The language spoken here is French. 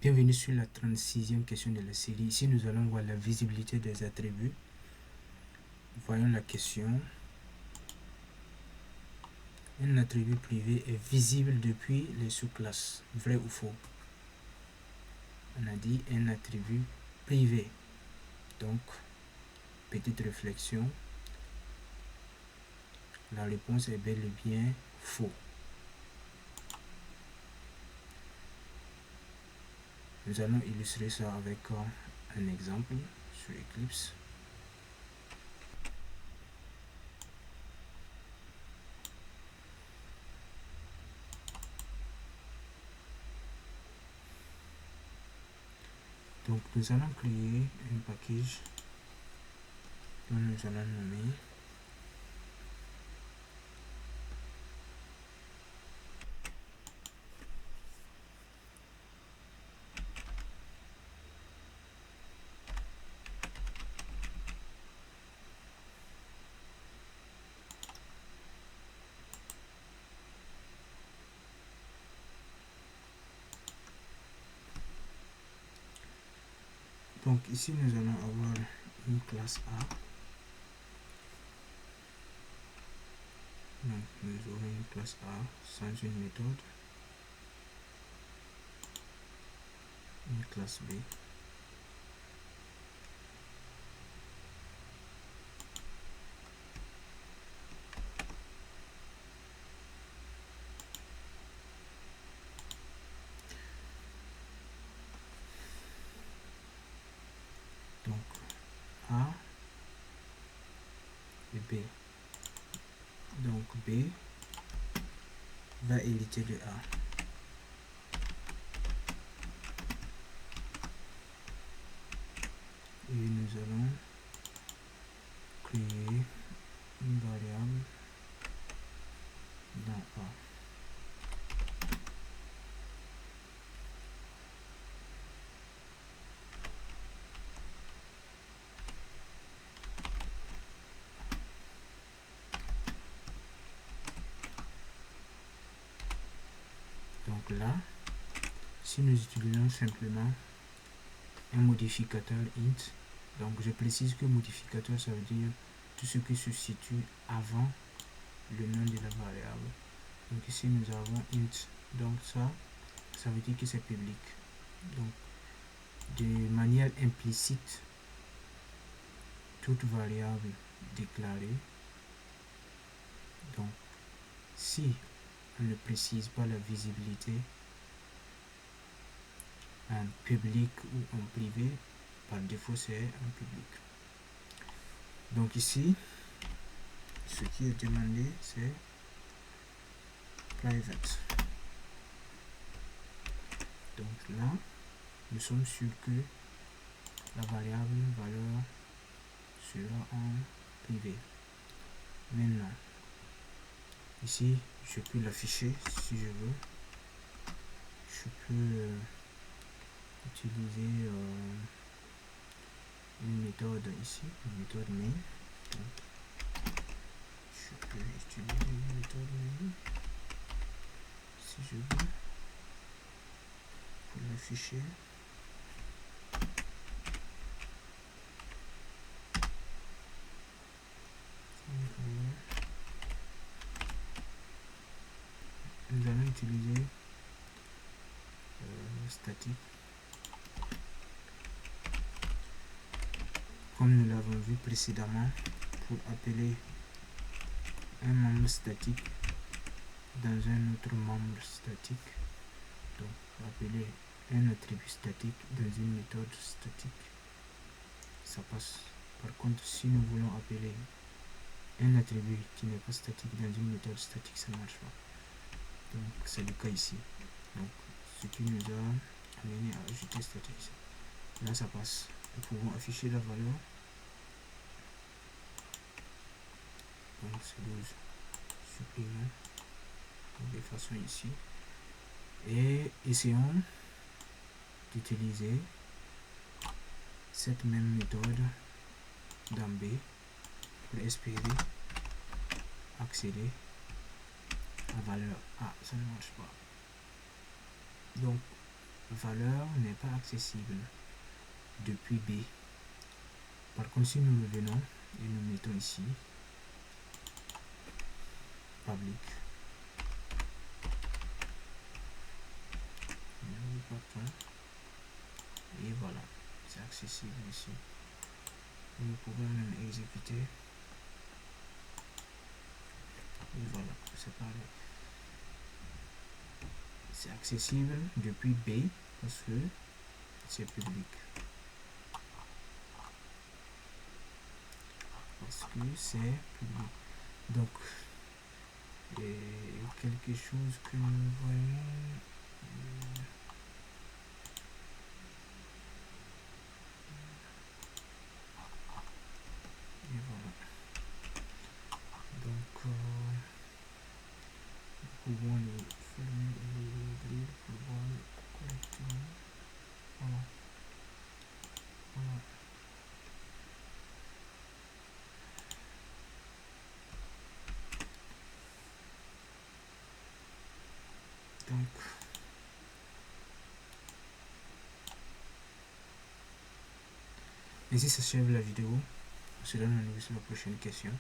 Bienvenue sur la 36e question de la série. Ici, nous allons voir la visibilité des attributs. Voyons la question. Un attribut privé est visible depuis les sous-classes. Vrai ou faux? On a dit un attribut privé. Donc, petite réflexion. La réponse est bel et bien faux. Nous allons illustrer ça avec un exemple sur Eclipse. Donc nous allons créer un package dont nous allons nommer donc ici nous allons avoir une classe A. Donc nous aurons une classe A sans une méthode, une classe B, donc A et B. Donc B va hériter de A. Et nous allons créer une variable dans A. Donc là, si nous utilisons simplement un modificateur int, donc je précise que modificateur ça veut dire tout ce qui se situe avant le nom de la variable. Donc ici nous avons int, donc ça veut dire que c'est public. Donc de manière implicite, toute variable déclarée, donc si on ne précise pas la visibilité en public ou en privé, par défaut c'est en public. Donc ici, ce qui est demandé c'est private. Donc là, nous sommes sûrs que la variable valeur sera en privé. Maintenant, ici, je peux l'afficher si je veux. Je peux utiliser une méthode ici, une méthode main. Donc, je peux utiliser une méthode main si je veux pour l'afficher. Nous allons utiliser statique. Comme nous l'avons vu précédemment, pour appeler un membre statique dans un autre membre statique, donc appeler un attribut statique dans une méthode statique, ça passe. Par contre, si nous voulons appeler un attribut qui n'est pas statique dans une méthode statique, ça ne marche pas. Donc c'est le cas ici. Donc ce qui nous a amené à ajouter statique. Là ça passe. Nous pouvons afficher la valeur. Donc c'est 12. Supprimons. Donc effaçons ici. Et essayons d'utiliser cette même méthode dans B pour espérer accéder à valeur A. Ça ne marche pas. Donc valeur n'est pas accessible depuis B. Par contre, si nous revenons et nous mettons ici public, nous partons et voilà, c'est accessible ici. Nous pouvons même exécuter et voilà, c'est pareil. C'est accessible depuis B parce que c'est public. Parce que c'est public. Donc, quelque chose que nous voyons. Et voilà. Donc, nous pouvons le fermer et l'ouvrir pour voir correctement. Voilà. Voilà. Donc, ainsi s'achève la vidéo. On se donne rendez-vous sur la prochaine question.